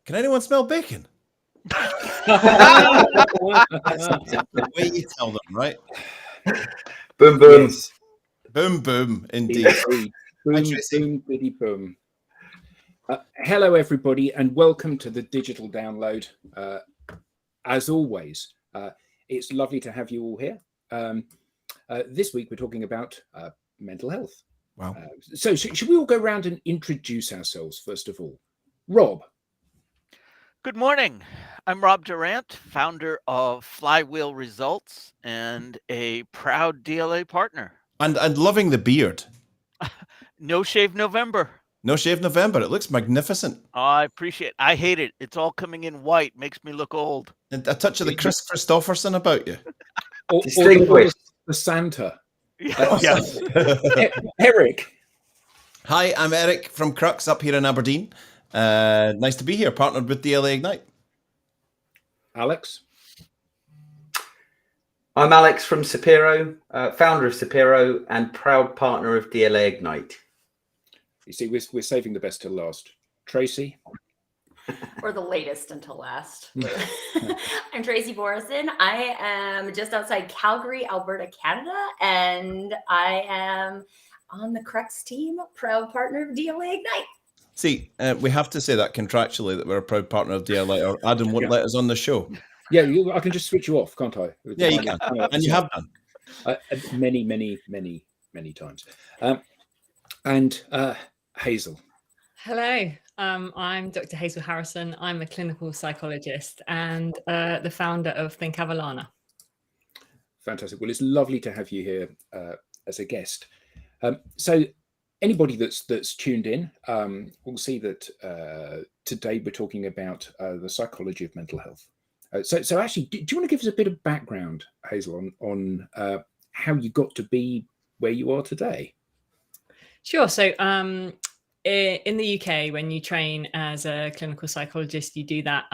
Can anyone smell bacon? That's the way you tell them, right? Boom, boom. Yes. Boom, boom, indeed. Boom, boom, biddy, boom. Hello, everybody, and welcome to the digital download. As always, it's lovely to have you all here. This week, we're talking about mental health. Wow. So should we all go around and introduce ourselves, first of all? Rob. Good morning. I'm Rob Durant, founder of Flywheel Results and a proud DLA partner. And loving the beard. No Shave November. No Shave November. It looks magnificent. Oh, I appreciate it. I hate it. It's all coming in white. Makes me look old. And a touch of the Chris Christopherson about you. Or the Santa. Yes. Eric. Hi, I'm Eric from Crux up here in Aberdeen. Nice to be here, partnered with DLA Ignite. Alex. I'm Alex from Sapiro, founder of Sapiro and proud partner of DLA Ignite. You see, we're saving the best till last. Tracy. Or the latest until last. I'm Tracy Borison. I am just outside Calgary, Alberta, Canada, and I am on the Crux team, proud partner of DLA Ignite. See, we have to say that contractually that we're a proud partner of DLA, or Adam won't let us on the show. Yeah, I can just switch you off, can't I? Yeah, you can. And you have done. Many times. And Hazel. Hello, I'm Dr Hazel Harrison. I'm a clinical psychologist and the founder of Think Avalana. Fantastic. Well, it's lovely to have you here as a guest. So anybody that's tuned in will see that today we're talking about the psychology of mental health. So actually, do you want to give us a bit of background, Hazel, on how you got to be where you are today? Sure. So in the UK, when you train as a clinical psychologist, you do that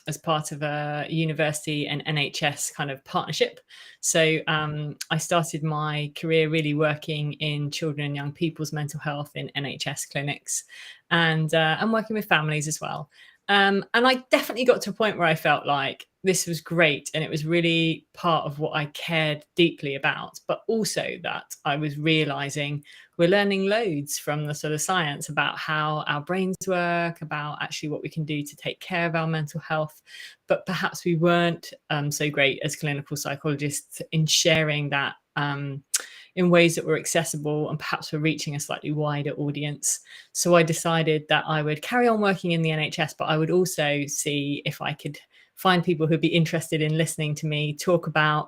as part of a university and NHS kind of partnership. So I started my career really working in children and young people's mental health in NHS clinics, and I'm working with families as well. And I definitely got to a point where I felt like this was great and it was really part of what I cared deeply about, but also that I was realizing we're learning loads from the sort of science about how our brains work, about actually what we can do to take care of our mental health. But perhaps we weren't so great as clinical psychologists in sharing that in ways that were accessible and perhaps were reaching a slightly wider audience. So I decided that I would carry on working in the NHS, but I would also see if I could find people who'd be interested in listening to me talk about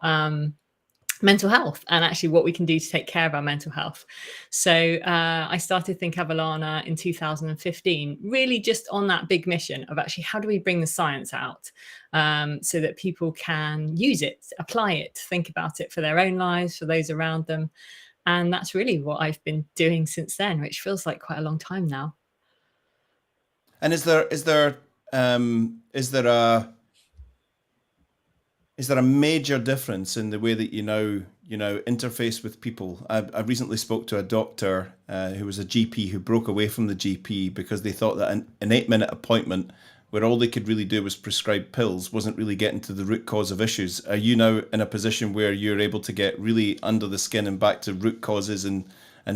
mental health and actually what we can do to take care of our mental health. So I started Think Avalana in 2015, really just on that big mission of actually how do we bring the science out so that people can use it, apply it, think about it for their own lives, for those around them. And that's really what I've been doing since then, which feels like quite a long time now. And is there a major difference in the way that you now interface with people? I recently spoke to a doctor who was a GP who broke away from the GP because they thought that an 8-minute appointment where all they could really do was prescribe pills wasn't really getting to the root cause of issues. Are you now in a position where you're able to get really under the skin and back to root causes and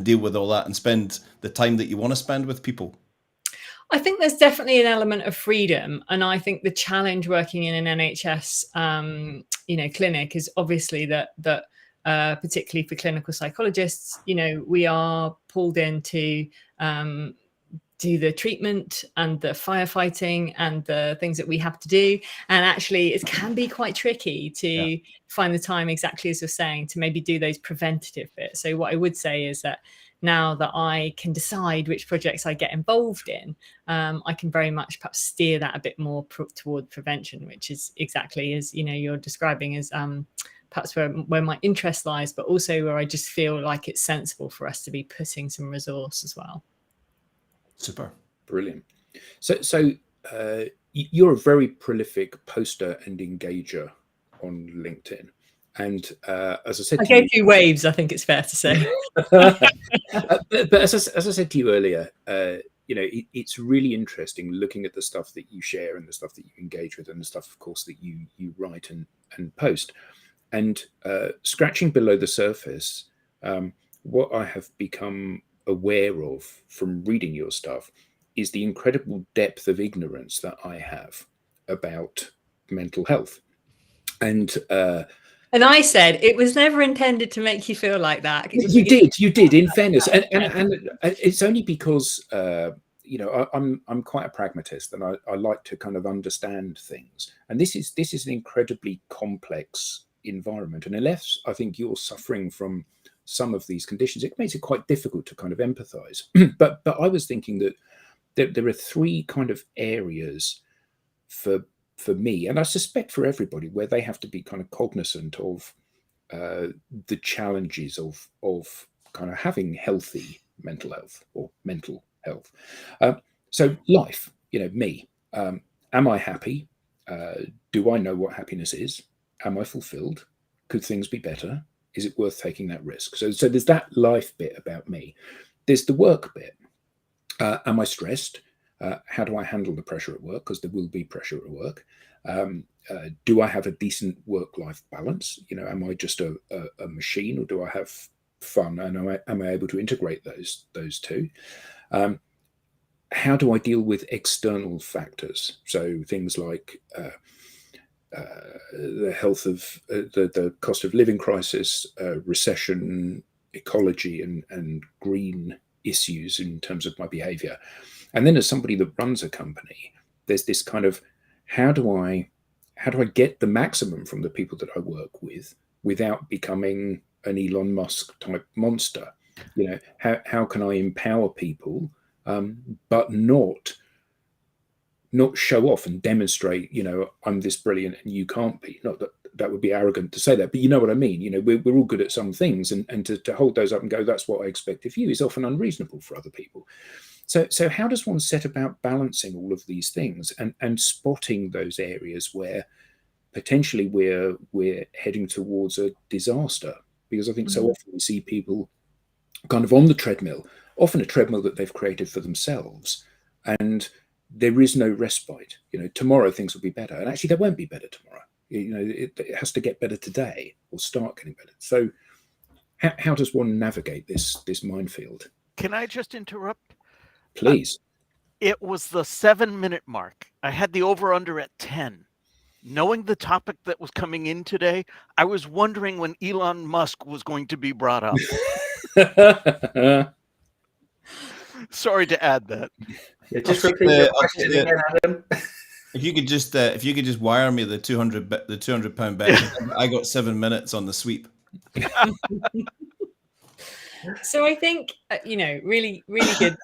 deal with all that and spend the time that you want to spend with people? I think there's definitely an element of freedom. And I think the challenge working in an NHS, clinic is obviously that particularly for clinical psychologists, we are pulled in to do the treatment and the firefighting and the things that we have to do. And actually, it can be quite tricky to find the time, exactly as you're saying, to maybe do those preventative bits. So what I would say is that now that I can decide which projects I get involved in, I can very much perhaps steer that a bit more toward prevention, which is exactly as you're describing as perhaps where my interest lies, but also where I just feel like it's sensible for us to be putting some resource as well. Super. Brilliant. So you're a very prolific poster and engager on LinkedIn. And as I said, I gave you waves, I think it's fair to say. But as I said to you earlier, you know, it's really interesting looking at the stuff that you share and the stuff that you engage with and the stuff, of course, that you write and post. And scratching below the surface, what I have become aware of from reading your stuff is the incredible depth of ignorance that I have about mental health. And I said it was never intended to make you feel like that. You did, in fairness, and it's only because you know, I'm quite a pragmatist, and I like to kind of understand things. And this is an incredibly complex environment, and unless I think you're suffering from some of these conditions, it makes it quite difficult to kind of empathize. but I was thinking that there are three kind of areas for me, and I suspect for everybody, where they have to be kind of cognizant of the challenges of kind of having healthy mental health or mental health. So life, you know, me, am I happy? Do I know what happiness is? Am I fulfilled? Could things be better? Is it worth taking that risk? So there's that life bit about me. There's the work bit. Am I stressed? How do I handle the pressure at work? Because there will be pressure at work. Do I have a decent work-life balance? You know, am I just a machine, or do I have fun? And am I able to integrate those two? How do I deal with external factors? So things like the health of the cost of living crisis, recession, ecology, and green issues in terms of my behavior. And then as somebody that runs a company, there's this kind of, how do I get the maximum from the people that I work with without becoming an Elon Musk type monster? You know, how can I empower people, but not show off and demonstrate, you know, I'm this brilliant and you can't be. Not that would be arrogant to say that, but you know what I mean. You know, we're all good at some things, and to hold those up and go, that's what I expect of you, is often unreasonable for other people. So how does one set about balancing all of these things and spotting those areas where potentially we're heading towards a disaster? Because I think so often we see people kind of on the treadmill, often a treadmill that they've created for themselves, and there is no respite. You know, tomorrow things will be better, and actually they won't be better tomorrow. You know, it has to get better today or start getting better. So how does one navigate this minefield? Can I just interrupt? Please. It was the 7-minute mark. I had the over-under at 10. Knowing the topic that was coming in today, I was wondering when Elon Musk was going to be brought up. Sorry to add that. Yeah, just repeat the question again, Adam. If you could just wire me the 200 pound bet, I got 7 minutes on the sweep. So I think, you know, really, really good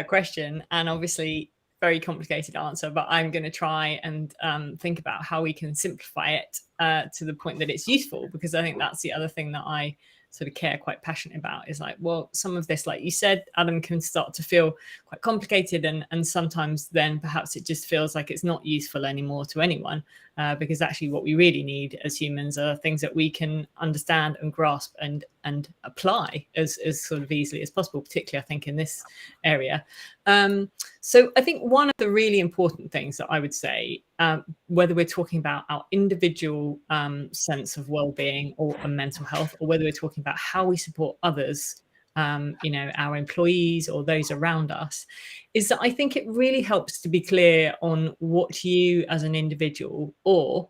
question, and obviously very complicated answer, but I'm going to try and think about how we can simplify it to the point that it's useful, because I think that's the other thing that I sort of care quite passionate about, is like, well, some of this, like you said, Adam, can start to feel quite complicated, and sometimes then perhaps it just feels like it's not useful anymore to anyone, because actually what we really need as humans are things that we can understand and grasp and apply as sort of easily as possible, particularly I think in this area. So I think one of the really important things that I would say, whether we're talking about our individual sense of well-being or mental health, or whether we're talking about how we support others, you know, our employees or those around us, is that I think it really helps to be clear on what you as an individual, or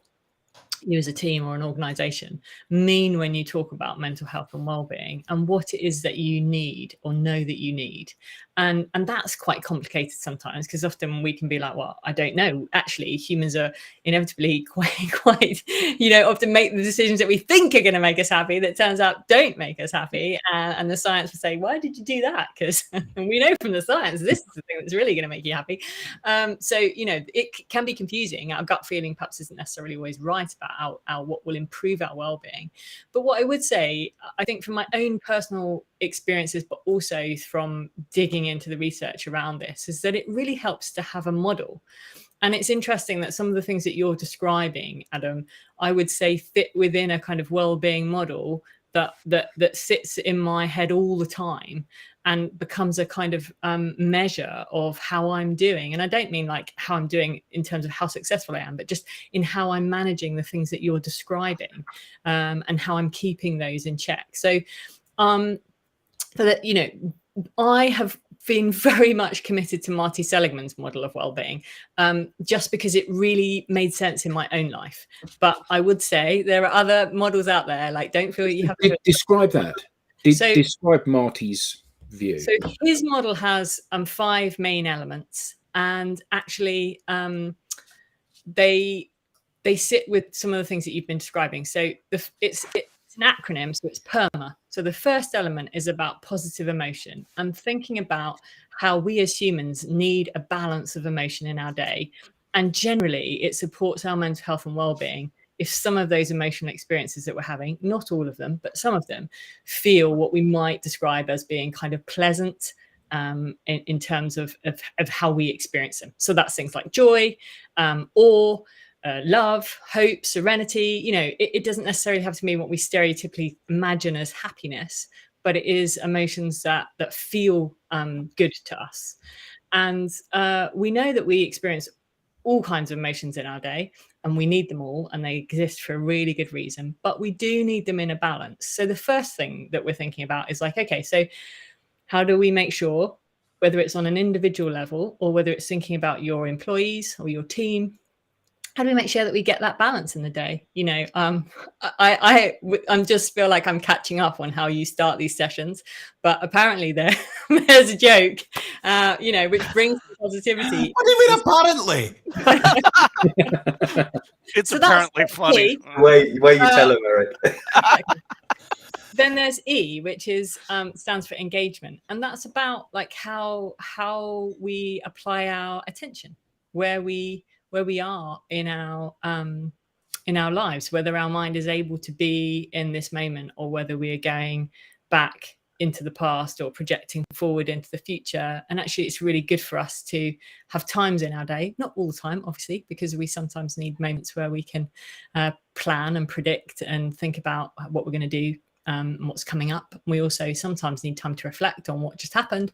you as a team or an organization, mean when you talk about mental health and well-being, and what it is that you need or know that you need. And that's quite complicated sometimes, because often we can be like, well, I don't know. Actually, humans are inevitably quite, you know, often make the decisions that we think are going to make us happy that turns out don't make us happy. And the science will say, why did you do that? Because we know from the science, this is the thing that's really going to make you happy. So, you know, it can be confusing. Our gut feeling perhaps isn't necessarily always right about our what will improve our well-being. But what I would say, I think from my own personal experiences, but also from digging into the research around this, is that it really helps to have a model. And it's interesting that some of the things that you're describing, Adam, I would say fit within a kind of well-being model that sits in my head all the time and becomes a kind of measure of how I'm doing. And I don't mean like how I'm doing in terms of how successful I am, but just in how I'm managing the things that you're describing, and how I'm keeping those in check. So that, you know, I have been very much committed to Marty Seligman's model of well-being, just because it really made sense in my own life. But I would say there are other models out there. Like, don't feel you have to describe that. Describe Marty's view. So his model has 5 main elements, and actually they sit with some of the things that you've been describing. So it's an acronym, so it's PERMA. So the first element is about positive emotion and thinking about how we as humans need a balance of emotion in our day. And generally, it supports our mental health and well-being if some of those emotional experiences that we're having, not all of them, but some of them, feel what we might describe as being kind of pleasant, in terms of how we experience them. So that's things like joy, awe, love, hope, serenity. You know, it doesn't necessarily have to mean what we stereotypically imagine as happiness, but it is emotions that feel good to us. And we know that we experience all kinds of emotions in our day, and we need them all, and they exist for a really good reason, but we do need them in a balance. So the first thing that we're thinking about is like, okay, so how do we make sure, whether it's on an individual level or whether it's thinking about your employees or your team, how do we make sure that we get that balance in the day? You know, I'm just feel like I'm catching up on how you start these sessions, but apparently there's a joke, you know, which brings positivity. What do you mean apparently? It's so apparently funny. Way you tell him, Eric. Then there's E, which is stands for engagement, and that's about like how we apply our attention, where we are in our lives, whether our mind is able to be in this moment or whether we are going back into the past or projecting forward into the future. And actually, it's really good for us to have times in our day, not all the time, obviously, because we sometimes need moments where we can plan and predict and think about what we're going to do, what's coming up. We also sometimes need time to reflect on what just happened,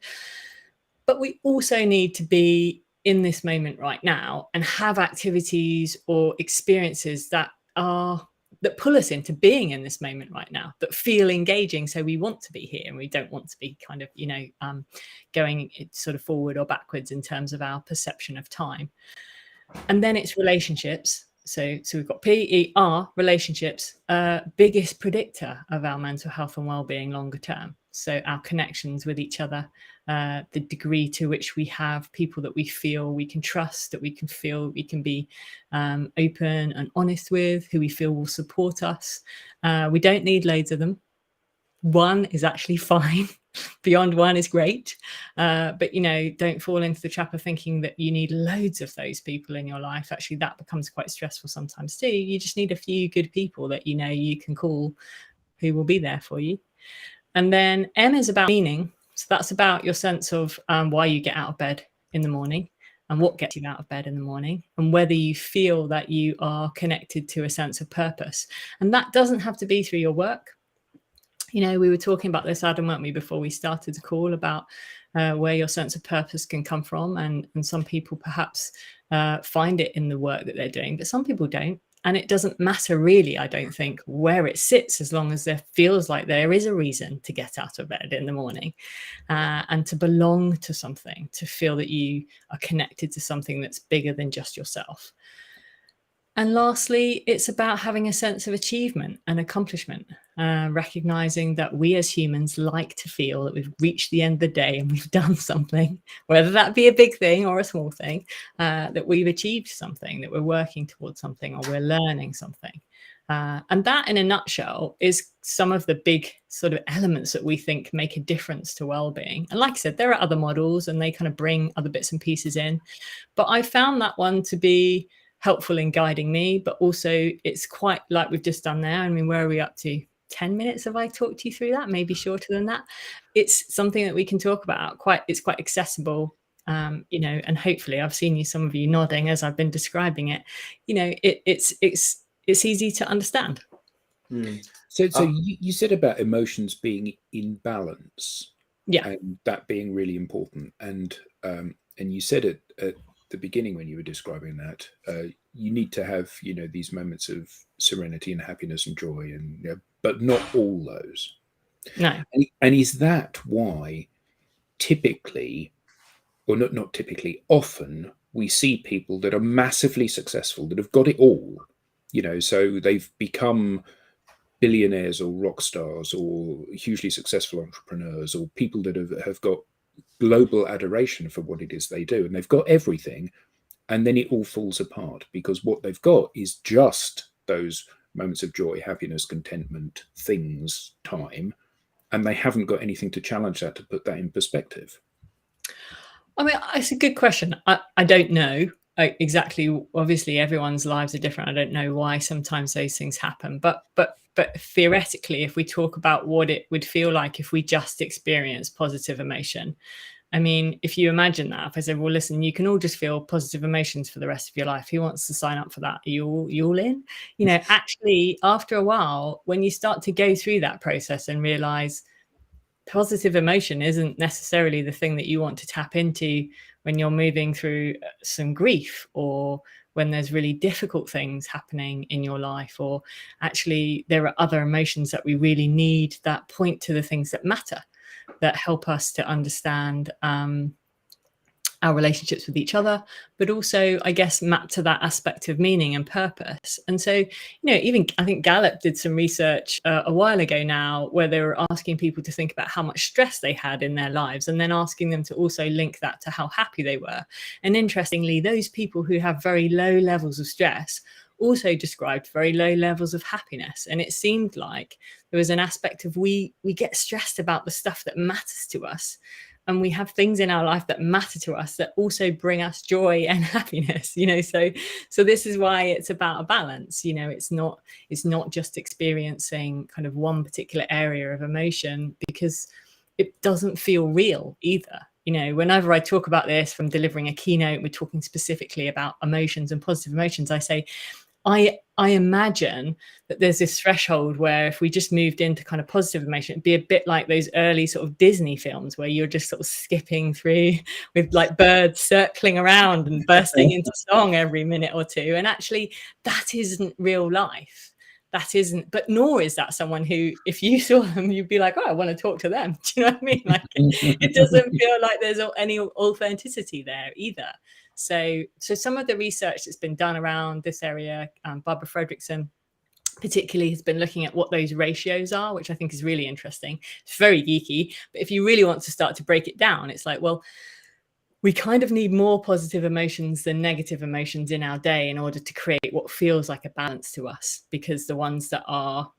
but we also need to be in this moment right now and have activities or experiences that pull us into being in this moment right now, that feel engaging. So we want to be here and we don't want to be kind of, you know, going sort of forward or backwards in terms of our perception of time. And then it's relationships. So we've got PER, relationships, biggest predictor of our mental health and well-being longer term. So our connections with each other, the degree to which we have people that we feel we can trust, that we can feel we can be open and honest with, who we feel will support us. We don't need loads of them. 1 is actually fine. Beyond 1 is great. But, you know, don't fall into the trap of thinking that you need loads of those people in your life. Actually, that becomes quite stressful sometimes too. You just need a few good people that, you know, you can call who will be there for you. And then M is about meaning. So that's about your sense of why you get out of bed in the morning and what gets you out of bed in the morning and whether you feel that you are connected to a sense of purpose. And that doesn't have to be through your work. You know, we were talking about this, Adam, weren't we, before we started the call, about where your sense of purpose can come from. And some people perhaps find it in the work that they're doing, but some people don't. And it doesn't matter really, I don't think, where it sits, as long as there feels like there is a reason to get out of bed in the morning and to belong to something, to feel that you are connected to something that's bigger than just yourself. And lastly, it's about having a sense of achievement and accomplishment, recognizing that we as humans like to feel that we've reached the end of the day and we've done something, whether that be a big thing or a small thing, that we've achieved something, that we're working towards something, or we're learning something. And that, in a nutshell, is some of the big sort of elements that we think make a difference to well-being. And like I said, there are other models and they kind of bring other bits and pieces in. But I found that one to be helpful in guiding me, but also it's quite like we've just done there. I mean, where are we up to? 10 minutes have I talked you through that? Maybe shorter than that. It's something that we can talk about. It's quite accessible, you know, and hopefully I've seen some of you nodding as I've been describing it. You know, it's easy to understand. So Uh, you said about emotions being in balance, Yeah. and that being really important. And you said it at the beginning when you were describing that you need to have, you know, these moments of serenity and happiness and joy, and you know, but not all those. No. And is that why typically, or not typically, often we see people that are massively successful, that have got it all, you know, so they've become billionaires or rock stars or hugely successful entrepreneurs or people that have got global adoration for what it is they do, and they've got everything, and then it all falls apart because what they've got is just those moments of joy, happiness, contentment, things, time, and they haven't got anything to challenge that, to put that in perspective. I mean, it's a good question. I don't know exactly. Obviously, everyone's lives are different. I don't know why sometimes those things happen. But theoretically, if we talk about what it would feel like if we just experience positive emotion, I mean, if you imagine that, if I said, well, listen, you can all just feel positive emotions for the rest of your life. Who wants to sign up for that? Are you all in? You know, actually, after a while, when you start to go through that process and realize positive emotion isn't necessarily the thing that you want to tap into when you're moving through some grief, or when there's really difficult things happening in your life, or actually there are other emotions that we really need that point to the things that matter, that help us to understand our relationships with each other, but also, I guess, map to that aspect of meaning and purpose. And so, you know, even I think Gallup did some research a while ago now, where they were asking people to think about how much stress they had in their lives, and then asking them to also link that to how happy they were. And interestingly, those people who have very low levels of stress also described very low levels of happiness. And it seemed like there was an aspect of we get stressed about the stuff that matters to us, and we have things in our life that matter to us that also bring us joy and happiness, you know. So this is why it's about a balance. You know, it's not just experiencing kind of one particular area of emotion, because it doesn't feel real either. You know, whenever I talk about this from delivering a keynote, we're talking specifically about emotions and positive emotions. I say, I imagine that there's this threshold where if we just moved into kind of positive emotion, it'd be a bit like those early sort of Disney films where you're just sort of skipping through with like birds circling around and bursting into song every minute or two. And actually, that isn't real life. That isn't, but nor is that someone who, if you saw them, you'd be like, oh, I want to talk to them. Do you know what I mean? Like, it doesn't feel like there's any authenticity there either. So some of the research that's been done around this area, Barbara Fredrickson particularly has been looking at what those ratios are, which I think is really interesting. It's very geeky, but if you really want to start to break it down, it's like, well, we kind of need more positive emotions than negative emotions in our day in order to create what feels like a balance to us, because the ones that are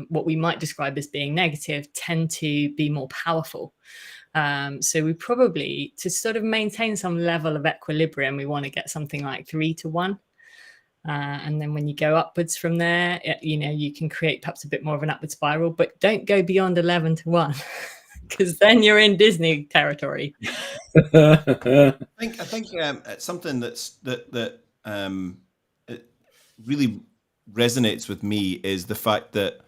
what we might describe as being negative tend to be more powerful. So we probably, to sort of maintain some level of equilibrium, we want to get something like 3 to 1. And then when you go upwards from there, you know, you can create perhaps a bit more of an upward spiral, but don't go beyond 11 to 1, because then you're in Disney territory. I think it's something that it really resonates with me is the fact that,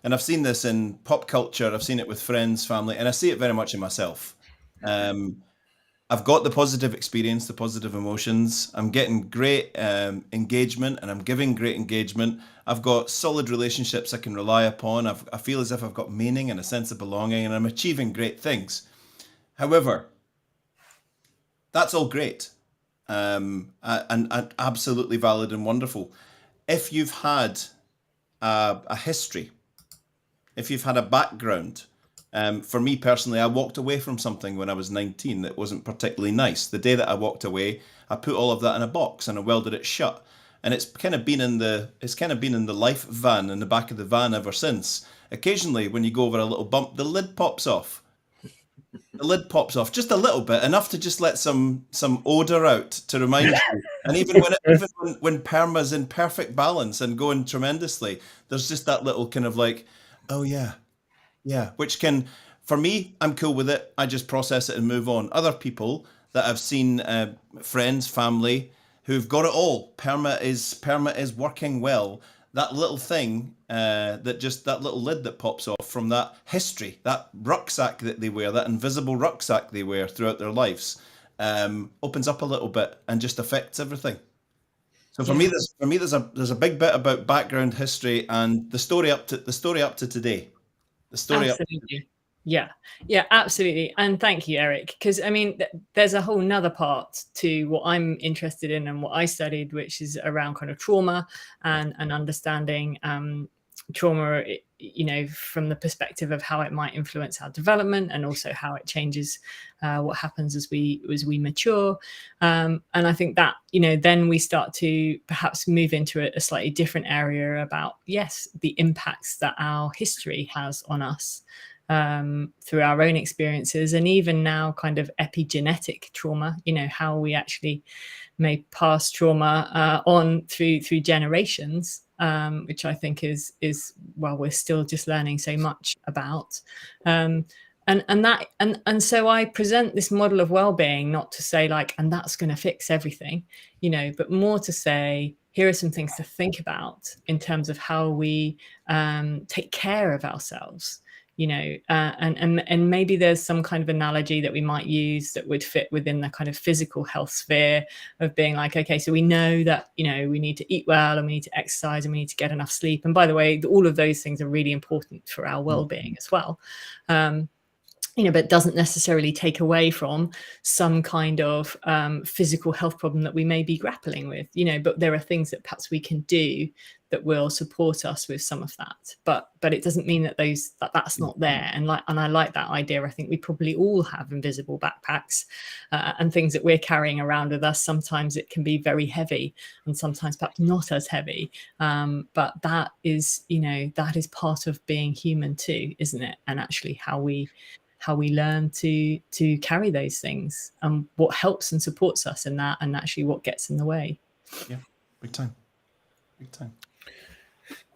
and I've seen this in pop culture, I've seen it with friends, family, and I see it very much in myself. I've got the positive experience, the positive emotions. I'm getting great engagement, and I'm giving great engagement. I've got solid relationships I can rely upon. I feel as if I've got meaning and a sense of belonging, and I'm achieving great things. However, that's all great and absolutely valid and wonderful. If you've had a history, if you've had a background, for me personally, I walked away from something when I was 19 that wasn't particularly nice. The day that I walked away, I put all of that in a box and I welded it shut. And it's kind of been in the life van, in the back of the van ever since. Occasionally, when you go over a little bump, the lid pops off. The lid pops off just a little bit, enough to just let some odor out to remind you. And even when perma's in perfect balance and going tremendously, there's just that little kind of like, oh yeah, which can, for me, I'm cool with it. I just process it and move on. Other people that I've seen, friends, family, who've got it all. Perma is working well. that little thing, that little lid that pops off from that history, that rucksack that they wear, that invisible rucksack they wear throughout their lives, opens up a little bit and just affects everything. So for me, there's a big bit about background history and the story up to today. The story Absolutely. Yeah, absolutely. And thank you, Eric, because I mean, there's a whole nother part to what I'm interested in and what I studied, which is around kind of trauma and understanding trauma, you know, from the perspective of how it might influence our development and also how it changes what happens as we mature. And I think that, you know, then we start to perhaps move into a slightly different area about, yes, the impacts that our history has on us through our own experiences, and even now kind of epigenetic trauma, you know, how we actually may pass trauma on through generations, which I think is well, we're still just learning so much about. And so I present this model of well-being not to say like, and that's going to fix everything, you know, but more to say, here are some things to think about in terms of how we take care of ourselves, you know, and maybe there's some kind of analogy that we might use that would fit within the kind of physical health sphere of being like, okay, so we know that, you know, we need to eat well and we need to exercise and we need to get enough sleep. And by the way, all of those things are really important for our well-being as well. You know, but it doesn't necessarily take away from some kind of physical health problem that we may be grappling with, you know, but there are things that perhaps we can do that will support us with some of that. But it doesn't mean that that's not there. And I like that idea. I think we probably all have invisible backpacks and things that we're carrying around with us. Sometimes it can be very heavy and sometimes perhaps not as heavy. But that is, you know, that is part of being human too, isn't it? And actually how we learn to carry those things and what helps and supports us in that, and actually what gets in the way. Yeah, big time.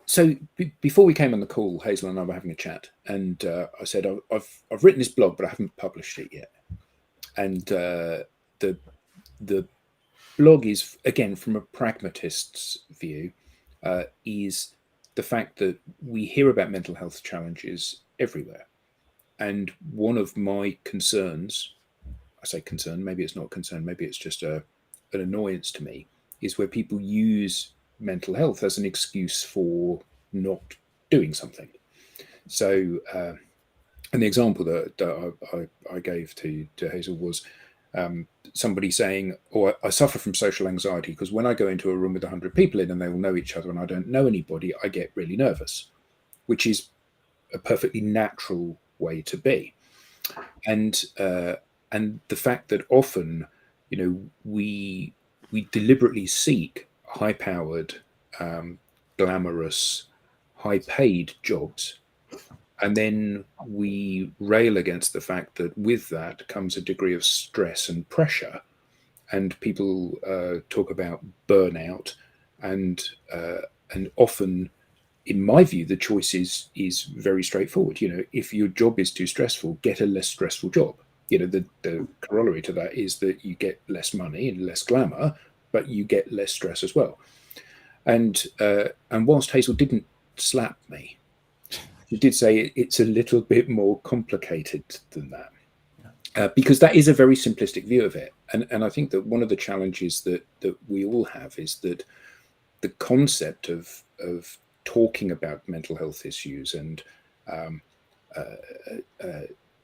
So before we came on the call, Hazel and I were having a chat, and I said I've written this blog, but I haven't published it yet. And the blog is, again, from a pragmatist's view, is the fact that we hear about mental health challenges everywhere. And one of my concerns, I say concern, maybe it's not concern, maybe it's just an annoyance to me, is where people use mental health as an excuse for not doing something. So, and the example that I gave to Hazel was somebody saying, "Oh, I suffer from social anxiety because when I go into a room with 100 people in and they all know each other and I don't know anybody, I get really nervous," which is a perfectly natural way to be. And the fact that often, you know, we deliberately seek high-powered, glamorous, high-paid jobs, and then we rail against the fact that with that comes a degree of stress and pressure, and people talk about burnout, and often, in my view, the choice is very straightforward. You know, if your job is too stressful, get a less stressful job. You know, the corollary to that is that you get less money and less glamour, but you get less stress as well. And whilst Hazel didn't slap me, she did say it's a little bit more complicated than that, because that is a very simplistic view of it. And I think that one of the challenges that we all have is that the concept of talking about mental health issues and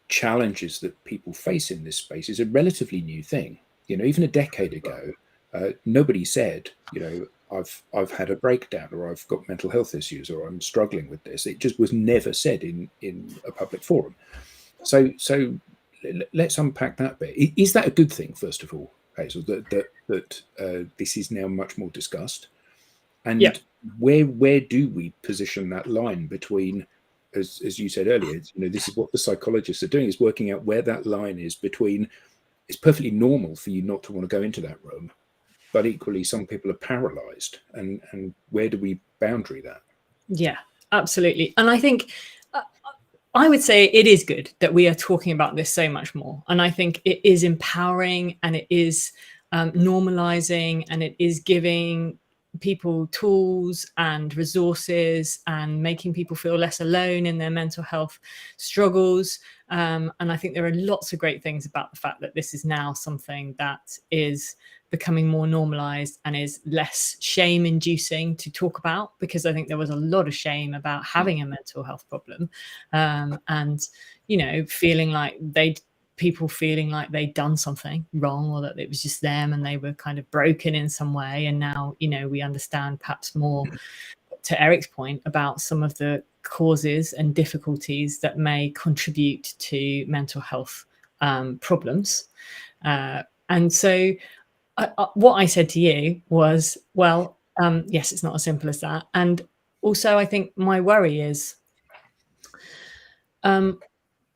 challenges that people face in this space is a relatively new thing. You know, even a decade ago, nobody said, you know, I've had a breakdown, or I've got mental health issues, or I'm struggling with this. It just was never said in a public forum. So let's unpack that bit. Is that a good thing, first of all, Hazel, that this is now much more discussed? And yeah. Where do we position that line between, as you said earlier, you know, this is what the psychologists are doing, is working out where that line is between, it's perfectly normal for you not to want to go into that room, but equally some people are paralyzed, and where do we boundary that? Yeah, absolutely. And I think I would say it is good that we are talking about this so much more. And I think it is empowering, and it is normalizing, and it is giving people tools and resources and making people feel less alone in their mental health struggles. And I think there are lots of great things about the fact that this is now something that is becoming more normalized and is less shame inducing to talk about, because I think there was a lot of shame about having a mental health problem, and, you know, feeling like people feeling like they'd done something wrong, or that it was just them and they were kind of broken in some way. And now, you know, we understand perhaps more, to Eric's point, about some of the causes and difficulties that may contribute to mental health problems. And so what I said to you was, well, yes, it's not as simple as that. And also, I think my worry is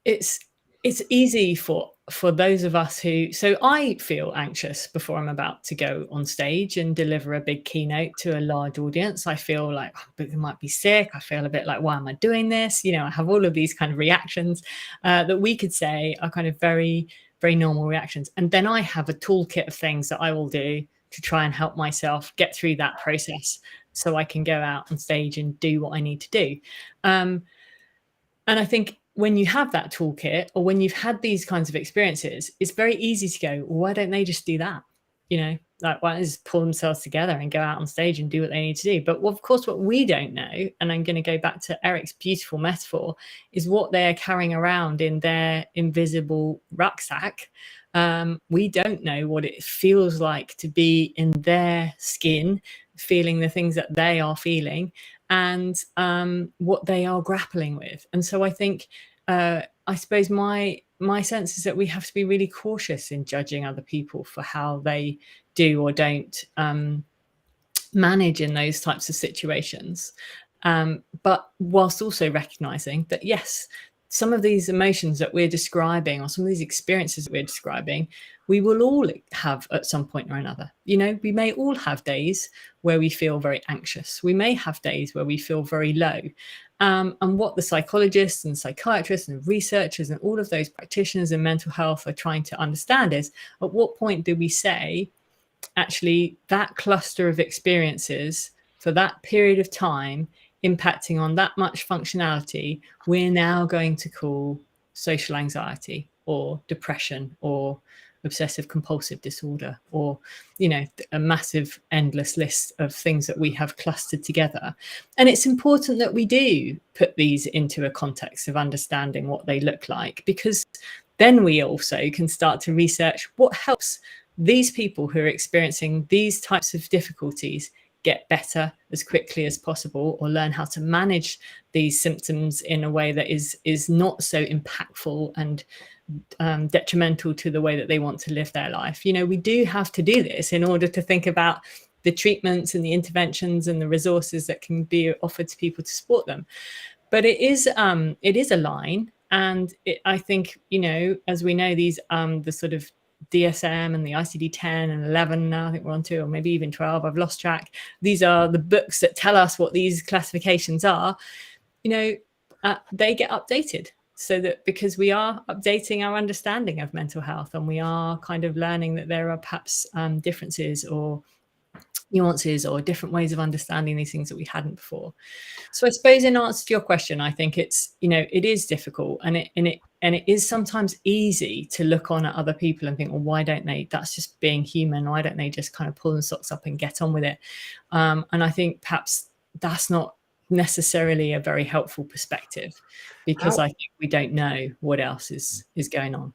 it's easy for those of us who, so I feel anxious before I'm about to go on stage and deliver a big keynote to a large audience. I feel like I might be sick. I feel a bit like, why am I doing this? You know, I have all of these kind of reactions that we could say are kind of very, very normal reactions. And then I have a toolkit of things that I will do to try and help myself get through that process so I can go out on stage and do what I need to do. And I think when you have that toolkit, or when you've had these kinds of experiences, it's very easy to go, well, why don't they just do that? You know, like, why don't they just pull themselves together and go out on stage and do what they need to do? But of course, what we don't know, and I'm going to go back to Eric's beautiful metaphor, is what they're carrying around in their invisible rucksack. We don't know what it feels like to be in their skin, feeling the things that they are feeling, and what they are grappling with. And so I think, I suppose my sense is that we have to be really cautious in judging other people for how they do or don't manage in those types of situations. But whilst also recognizing that, yes, some of these emotions that we're describing, or some of these experiences that we're describing, we will all have at some point or another. You know, we may all have days where we feel very anxious. We may have days where we feel very low. And what the psychologists and psychiatrists and researchers and all of those practitioners in mental health are trying to understand is, at what point do we say, actually, that cluster of experiences for that period of time impacting on that much functionality, we're now going to call social anxiety or depression or obsessive compulsive disorder, or, you know, a massive endless list of things that we have clustered together. And it's important that we do put these into a context of understanding what they look like, because then we also can start to research what helps these people who are experiencing these types of difficulties get better as quickly as possible, or learn how to manage these symptoms in a way that is not so impactful and detrimental to the way that they want to live their life. You know, we do have to do this in order to think about the treatments and the interventions and the resources that can be offered to people to support them. But it is a line, and I think, you know, as we know, these the sort of DSM and the ICD-10 and 11 now, I think we're on 2, or maybe even 12, I've lost track. These are the books that tell us what these classifications are. You know, they get updated, so that, because we are updating our understanding of mental health, and we are kind of learning that there are perhaps differences or nuances or different ways of understanding these things that we hadn't before. So I suppose, in answer to your question, I think it's, you know, it is difficult, and it is sometimes easy to look on at other people and think, well, why don't they? That's just being human. Why don't they just kind of pull their socks up and get on with it? And I think perhaps that's not necessarily a very helpful perspective, because I think we don't know what else is going on.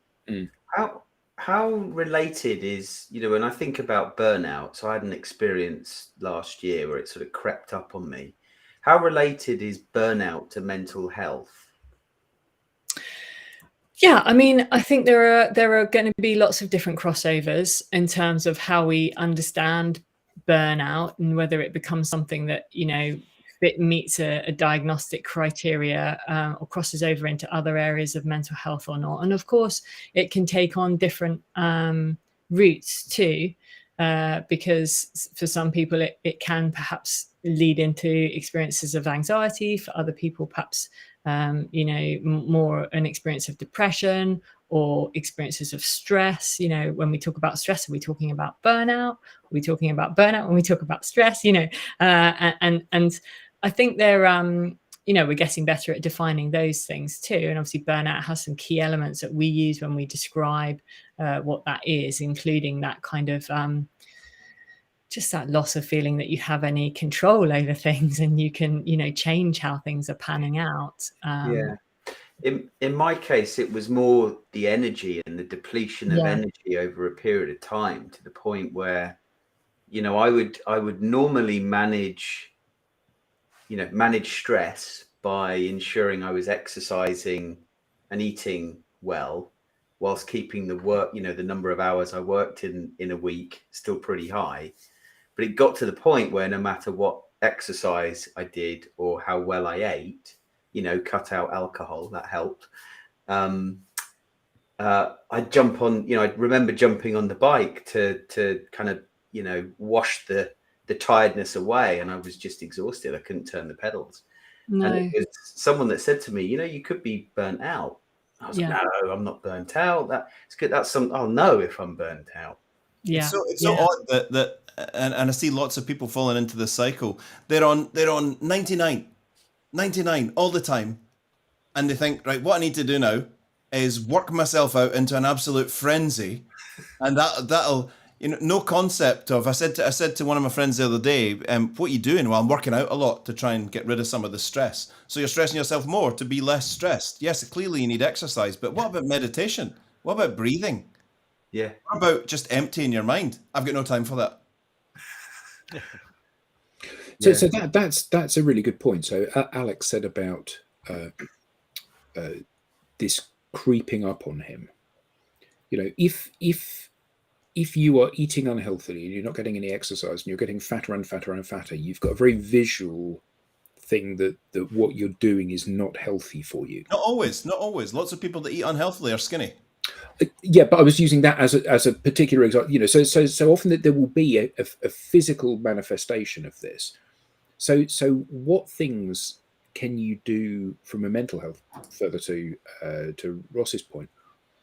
How related is, you know, when I think about burnout, so I had an experience last year where it sort of crept up on me. How related is burnout to mental health? Yeah, I mean, I think there are going to be lots of different crossovers in terms of how we understand burnout, and whether it becomes something that, you know, it meets a diagnostic criteria, or crosses over into other areas of mental health or not. And of course, it can take on different routes too. because for some people it can perhaps lead into experiences of anxiety. For other people, perhaps more an experience of depression or experiences of stress. When we talk about stress, are we talking about burnout? Are we talking about burnout when we talk about stress? And I think they're we're getting better at defining those things too. And obviously burnout has some key elements that we use when we describe what that is, including that kind of just that loss of feeling that you have any control over things and you can, change how things are panning out. In my case, it was more the energy and the depletion of energy over a period of time, to the point where, I would normally manage stress by ensuring I was exercising and eating well, whilst keeping the work, the number of hours I worked in a week still pretty high. But it got to the point where no matter what exercise I did or how well I ate, cut out alcohol, that helped. I'd jump on, I remember jumping on the bike to kind of, wash the tiredness away, and I was just exhausted. I couldn't turn the pedals. No. And it was someone that said to me, you could be burnt out. I was like, no, I'm not burnt out. That's good. I'll know if I'm burnt out. Yeah. It's so odd that and I see lots of people falling into this cycle. They're on 99 all the time, and they think, right, what I need to do now is work myself out into an absolute frenzy, and that'll no concept of. I said to one of my friends the other day, what are you doing? Well, I'm working out a lot to try and get rid of some of the stress. So you're stressing yourself more to be less stressed. Yes, clearly you need exercise, but what about meditation? What about breathing? Yeah. What about just emptying your mind? I've got no time for that. So that's a really good point. So Alex said about this creeping up on him. If you are eating unhealthily and you're not getting any exercise and you're getting fatter and fatter and fatter, you've got a very visual thing that what you're doing is not healthy for you. Not always. Lots of people that eat unhealthily are skinny. Yeah, but I was using that as a particular example. So often that there will be a physical manifestation of this. So what things can you do from a mental health, further to Ross's point?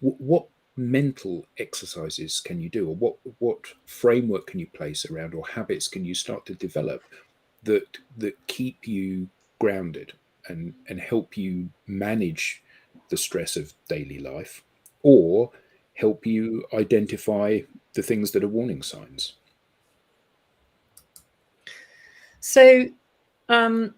What mental exercises can you do, or what framework can you place around, or habits can you start to develop that keep you grounded and help you manage the stress of daily life, or help you identify the things that are warning signs? So, I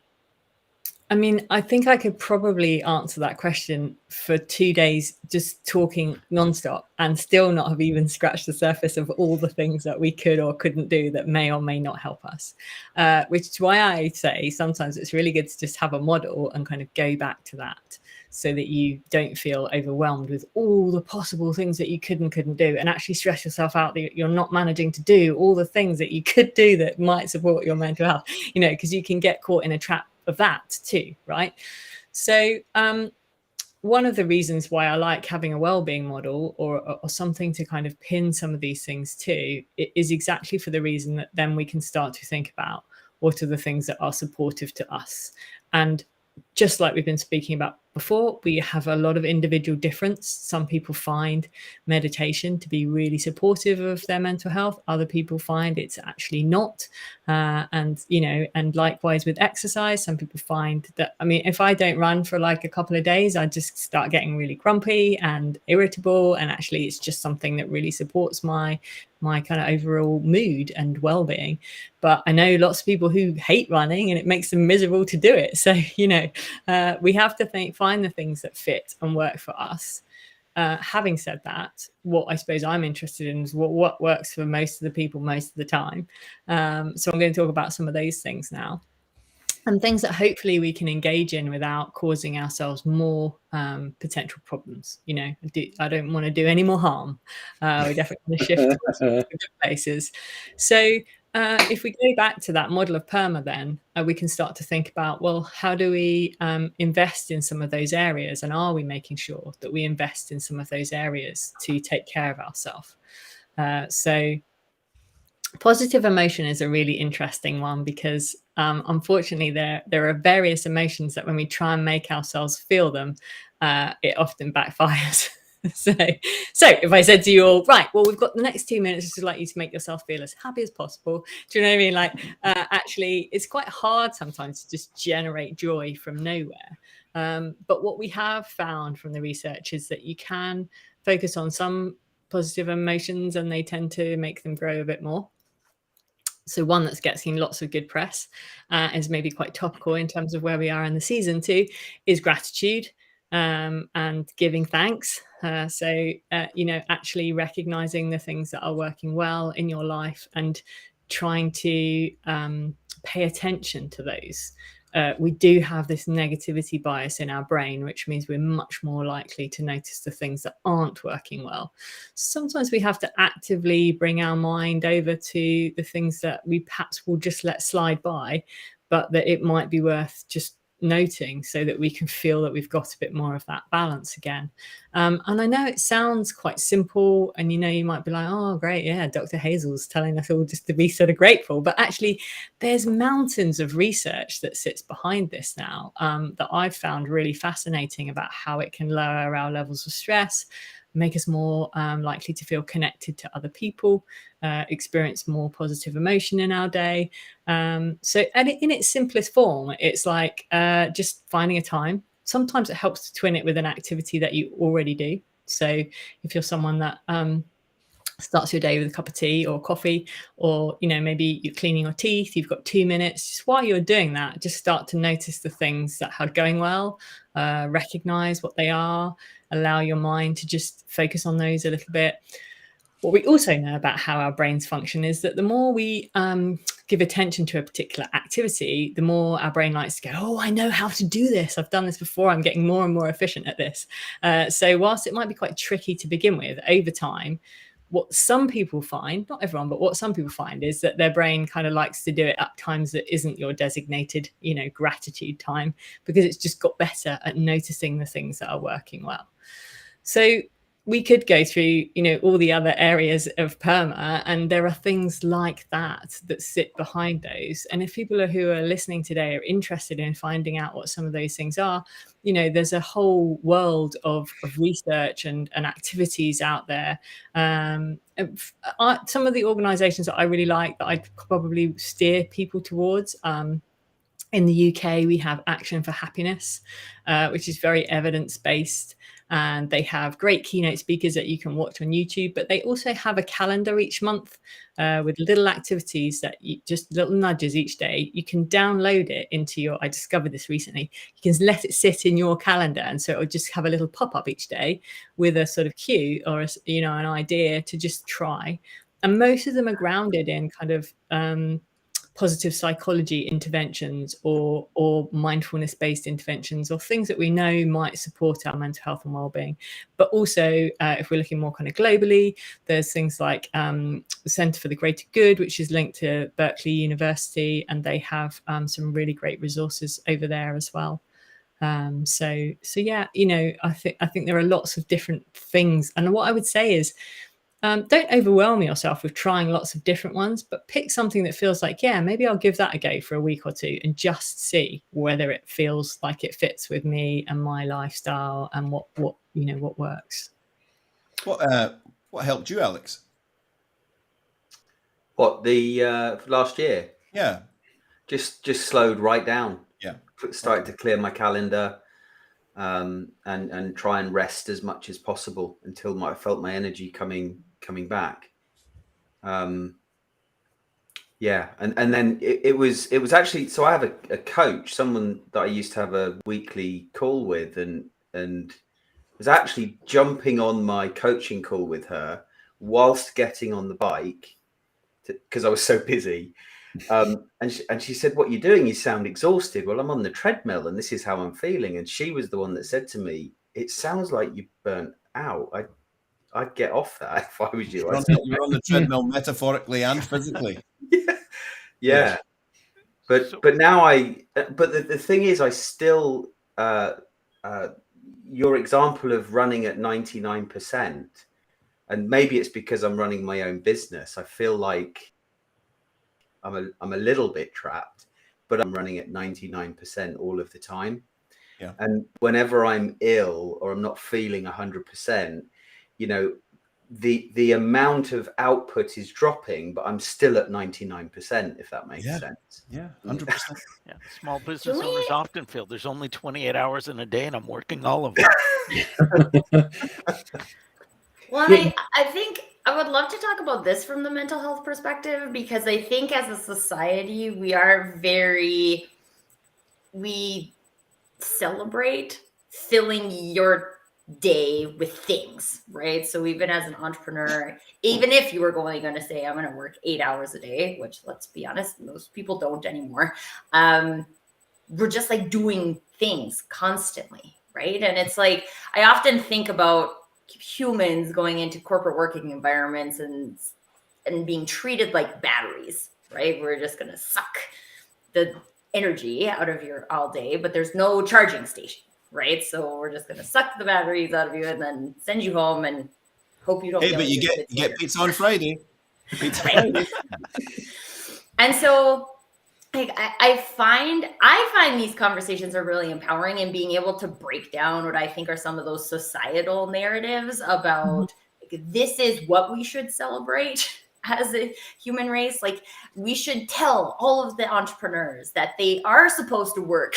think I could probably answer that question for 2 days, just talking nonstop, and still not have even scratched the surface of all the things that we could or couldn't do that may or may not help us. Which is why I say sometimes it's really good to just have a model and kind of go back to that, so that you don't feel overwhelmed with all the possible things that you could and couldn't do, and actually stress yourself out that you're not managing to do all the things that you could do that might support your mental health, because you can get caught in a trap of that too, right? So one of the reasons why I like having a wellbeing model or something to kind of pin some of these things to is exactly for the reason that then we can start to think about what are the things that are supportive to us. And just like we've been speaking about before, we have a lot of individual difference. Some people find meditation to be really supportive of their mental health. Other people find it's actually not. And likewise with exercise, some people find that, if I don't run for like a couple of days, I just start getting really grumpy and irritable. And actually it's just something that really supports my kind of overall mood and well-being. But I know lots of people who hate running and it makes them miserable to do it. So, we have to find the things that fit and work for us. Having said that, what I suppose I'm interested in is what works for most of the people most of the time. So I'm going to talk about some of those things now, and things that hopefully we can engage in without causing ourselves more potential problems. I don't want to do any more harm. We definitely want to shift towards good places. So if we go back to that model of PERMA, then we can start to think about, well, how do we invest in some of those areas? And are we making sure that we invest in some of those areas to take care of ourselves? So Positive emotion is a really interesting one because unfortunately there are various emotions that when we try and make ourselves feel them, it often backfires. so if I said to you all, right, well, we've got the next 2 minutes, just like you to make yourself feel as happy as possible. Do you know what I mean? Like actually, it's quite hard sometimes to just generate joy from nowhere. But what we have found from the research is that you can focus on some positive emotions and they tend to make them grow a bit more. So one that's getting lots of good press is maybe quite topical in terms of where we are in the season too, is gratitude and giving thanks. Actually recognizing the things that are working well in your life and trying to pay attention to those. We do have this negativity bias in our brain, which means we're much more likely to notice the things that aren't working well. Sometimes we have to actively bring our mind over to the things that we perhaps will just let slide by, but that it might be worth just noting so that we can feel that we've got a bit more of that balance again. And I know it sounds quite simple and you might be like, oh great, yeah, Dr. Hazel's telling us all just to be sort of grateful, but actually there's mountains of research that sits behind this now that I've found really fascinating about how it can lower our levels of stress, make us more likely to feel connected to other people, experience more positive emotion in our day. In its simplest form, it's like just finding a time. Sometimes it helps to twin it with an activity that you already do. So if you're someone that starts your day with a cup of tea or coffee, or maybe you're cleaning your teeth, you've got 2 minutes, just while you're doing that, just start to notice the things that are going well, recognize what they are, allow your mind to just focus on those a little bit. What we also know about how our brains function is that the more we give attention to a particular activity, the more our brain likes to go, oh, I know how to do this. I've done this before. I'm getting more and more efficient at this. So whilst it might be quite tricky to begin with, over time, what some people find, not everyone, but what some people find is that their brain kind of likes to do it at times that isn't your designated, gratitude time, because it's just got better at noticing the things that are working well. So we could go through, all the other areas of PERMA, and there are things like that sit behind those. And if people who are listening today are interested in finding out what some of those things are, there's a whole world of research and activities out there. Some of the organizations that I really like, that I'd probably steer people towards, in the UK, we have Action for Happiness, which is very evidence-based. And they have great keynote speakers that you can watch on YouTube, but they also have a calendar each month with little activities that just little nudges each day. You can download it into I discovered this recently. You can let it sit in your calendar. And so it'll just have a little pop-up each day with a sort of cue or, an idea to just try. And most of them are grounded in kind of positive psychology interventions or mindfulness-based interventions, or things that we know might support our mental health and well-being. But also, if we're looking more kind of globally, there's things like the Centre for the Greater Good, which is linked to Berkeley University, and they have some really great resources over there as well. So yeah, I think there are lots of different things. And what I would say is, don't overwhelm yourself with trying lots of different ones, but pick something that feels like, yeah, maybe I'll give that a go for a week or two and just see whether it feels like it fits with me and my lifestyle and what works. What helped you, Alex? What, the last year? Yeah. Just slowed right down. Yeah. Started to clear my calendar. And try and rest as much as possible until I felt my energy coming back. And then it was actually, so I have a coach, someone that I used to have a weekly call with, and was actually jumping on my coaching call with her whilst getting on the bike because I was so busy. And she said, what are you doing? You sound exhausted. Well, I'm on the treadmill and this is how I'm feeling. And she was the one that said to me, it sounds like you burnt out. I'd get off that if I was you. You're on the treadmill metaphorically and physically. Yeah. But now the thing is, I still, your example of running at 99%, and maybe it's because I'm running my own business, I feel like I'm a little bit trapped, but I'm running at 99% all of the time. Yeah. And whenever I'm ill or I'm not feeling 100%, you know, the amount of output is dropping, but I'm still at 99%, if that makes sense. Yeah, 100%. Yeah, small business Can we- owners often feel there's only 28 hours in a day and I'm working all of them. Well, Yeah. I think I would love to talk about this from the mental health perspective, because I think as a society, we celebrate filling your day with things, right? So even as an entrepreneur, even if you were going to say, I'm going to work 8 hours a day, which, let's be honest, most people don't anymore. We're just like doing things constantly, right? And it's like, I often think about humans going into corporate working environments and being treated like batteries, right? We're just going to suck the energy out of you all day, but there's no charging station, right? So we're just going to suck the batteries out of you and then send you home and hope you don't. Hey, but you get pizza on Friday. Pizza Friday. And so, like, I find these conversations are really empowering, and being able to break down what I think are some of those societal narratives about like, this is what we should celebrate as a human race. Like, we should tell all of the entrepreneurs that they are supposed to work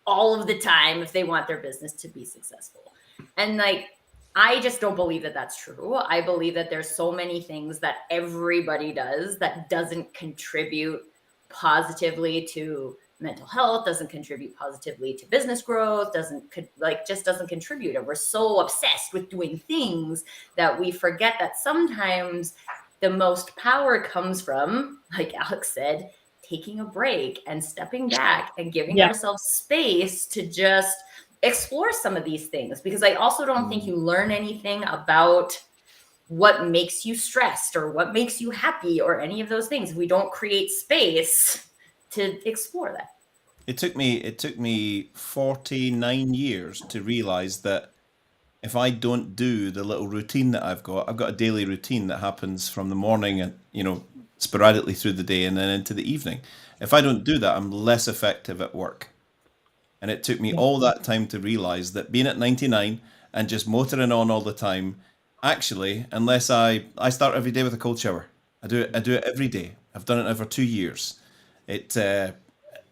all of the time if they want their business to be successful. And like, I just don't believe that that's true. I believe that there's so many things that everybody does that doesn't contribute positively to mental health, doesn't contribute positively to business growth, just doesn't contribute. And we're so obsessed with doing things that we forget that sometimes the most power comes from, like Alex said, taking a break and stepping back and giving ourselves space to just explore some of these things. Because I also don't think you learn anything about what makes you stressed or what makes you happy or any of those things if we don't create space to explore that. It took me 49 years to realize that if I don't do the little routine that I've got a daily routine that happens from the morning and, you know, sporadically through the day and then into the evening. If I don't do that, I'm less effective at work. And it took me all that time to realize that being at 99 and just motoring on all the time, actually, unless I start every day with a cold shower. I do it every day. I've done it now for 2 years. It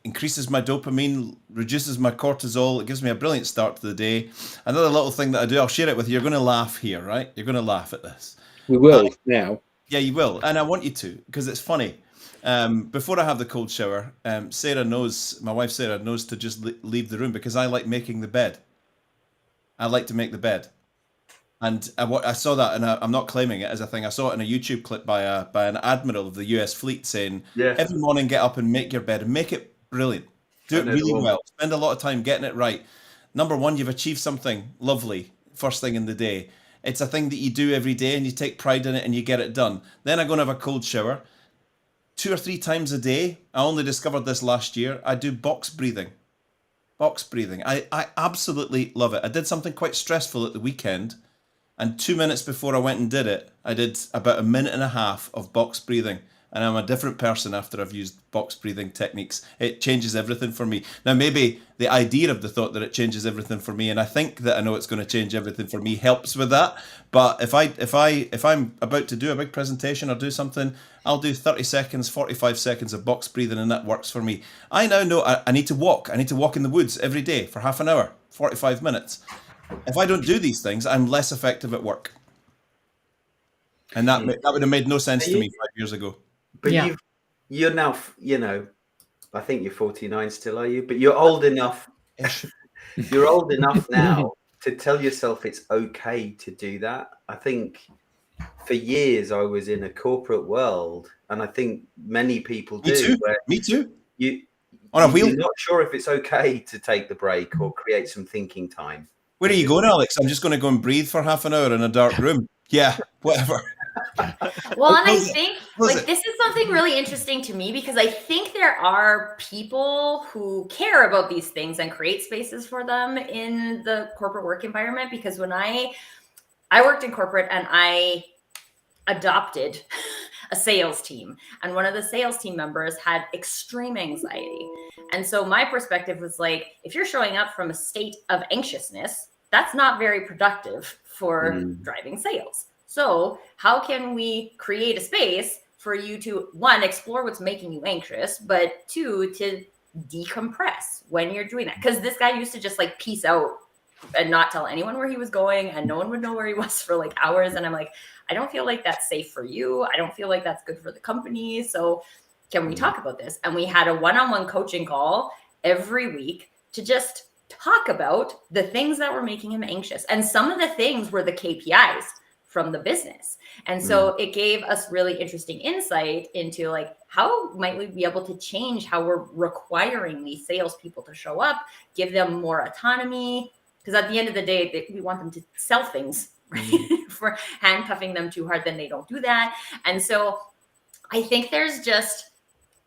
increases my dopamine, reduces my cortisol. It gives me a brilliant start to the day. Another little thing that I do, I'll share it with you. You're going to laugh here, right? You're going to laugh at this. We will now. Yeah, you will. And I want you to, because it's funny. Before I have the cold shower, my wife Sarah knows to just leave the room because I like making the bed. I like to make the bed. And I saw that, and I'm not claiming it as a thing. I saw it in a YouTube clip by an admiral of the US fleet saying, every morning get up and make your bed and make it brilliant. Do it really well. Spend a lot of time getting it right. Number one, you've achieved something lovely first thing in the day. It's a thing that you do every day and you take pride in it and you get it done. Then I go and have a cold shower. 2 or 3 times a day. I only discovered this last year. I do box breathing. Box breathing. I absolutely love it. I did something quite stressful at the weekend. And 2 minutes before I went and did it, I did about 1.5 minutes of box breathing. And I'm a different person after I've used box breathing techniques. It changes everything for me. Now, maybe the idea of the thought that it changes everything for me, and I think that I know it's going to change everything for me, helps with that. But if I'm about to do a big presentation or do something, I'll do 30 seconds, 45 seconds of box breathing, and that works for me. I now know I need to walk. I need to walk in the woods every day for half an hour, 45 minutes. If I don't do these things, I'm less effective at work. And that would have made no sense to me 5 years ago. But you're now, you know, I think you're 49 still, are you? But you're old enough. You're old enough now to tell yourself it's okay to do that. I think for years I was in a corporate world, and I think many people do. Me too. You're not sure if it's okay to take the break or create some thinking time. Where are you going, Alex? I'm just going to go and breathe for half an hour in a dark room. Yeah, whatever. Well, and I think this is something really interesting to me, because I think there are people who care about these things and create spaces for them in the corporate work environment. Because when I worked in corporate and I adopted a sales team, and one of the sales team members had extreme anxiety. And so my perspective was like, if you're showing up from a state of anxiousness, that's not very productive for driving sales. So how can we create a space for you to, one, explore what's making you anxious, but two, to decompress when you're doing that? Because this guy used to just like peace out and not tell anyone where he was going, and no one would know where he was for like hours. And I'm like, I don't feel like that's safe for you. I don't feel like that's good for the company. So can we talk about this? And we had a one-on-one coaching call every week to just talk about the things that were making him anxious. And some of the things were the KPIs from the business. And so it gave us really interesting insight into like, how might we be able to change how we're requiring these salespeople to show up, give them more autonomy, because at the end of the day, we want them to sell things, right? If we're handcuffing them too hard, then they don't do that. And so I think there's just,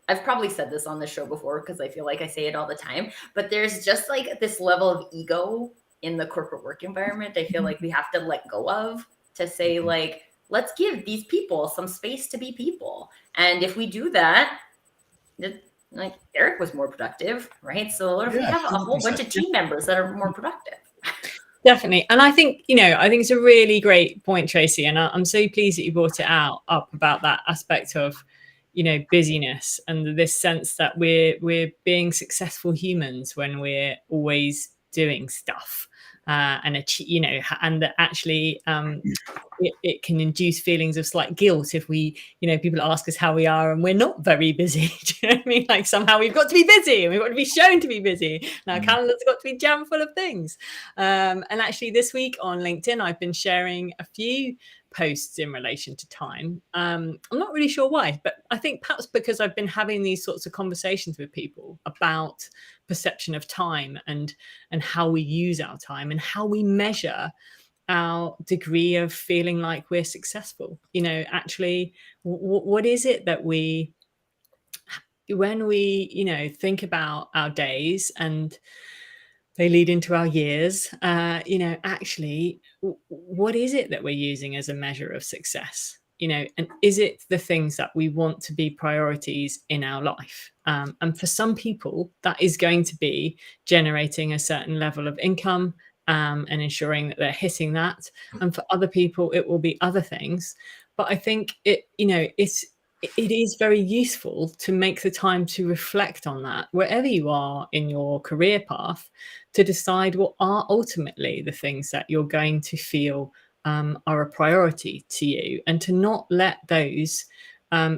I've probably said this on the show before because I feel like I say it all the time, but there's just like this level of ego in the corporate work environment I feel like we have to let go of, to say like, let's give these people some space to be people. And if we do that, like Eric was more productive, right? So what if we have a whole bunch of team members that are more productive? Definitely. And I think, I think it's a really great point, Tracy. And I'm so pleased that you brought it up about that aspect of, busyness and this sense that we're being successful humans when we're always doing stuff. And that actually it can induce feelings of slight guilt if we, people ask us how we are and we're not very busy. Do you know what I mean? Like somehow we've got to be busy and we've got to be shown to be busy. And our calendar's got to be jammed full of things. And actually this week on LinkedIn, I've been sharing a few posts in relation to time. I'm not really sure why, but I think perhaps because I've been having these sorts of conversations with people about perception of time and how we use our time and how we measure our degree of feeling like we're successful. Actually, what is it that when we think about our days and they lead into our years, actually, what is it that we're using as a measure of success? And is it the things that we want to be priorities in our life? And for some people, that is going to be generating a certain level of income and ensuring that they're hitting that. And for other people, it will be other things. But I think it is very useful to make the time to reflect on that wherever you are in your career path, to decide what are ultimately the things that you're going to feel are a priority to you, and to not let those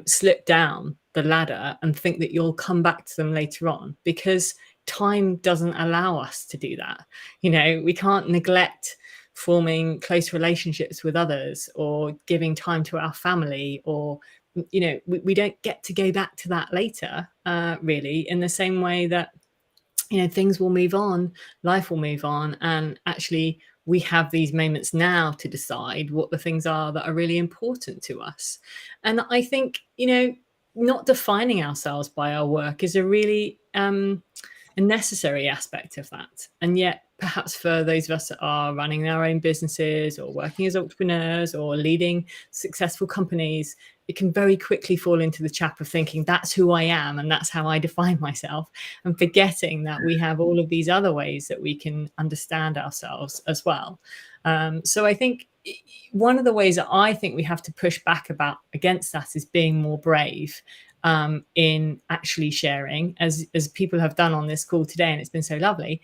slip down the ladder and think that you'll come back to them later on, because time doesn't allow us to do that. We can't neglect forming close relationships with others or giving time to our family, or we don't get to go back to that later, really, in the same way that things will move on, life will move on, and actually we have these moments now to decide what the things are that are really important to us. And I think not defining ourselves by our work is a really a necessary aspect of that. And yet perhaps for those of us that are running our own businesses or working as entrepreneurs or leading successful companies, it can very quickly fall into the trap of thinking that's who I am and that's how I define myself, and forgetting that we have all of these other ways that we can understand ourselves as well. So I think one of the ways that I think we have to push back against that is being more brave in actually sharing, as people have done on this call today, and it's been so lovely,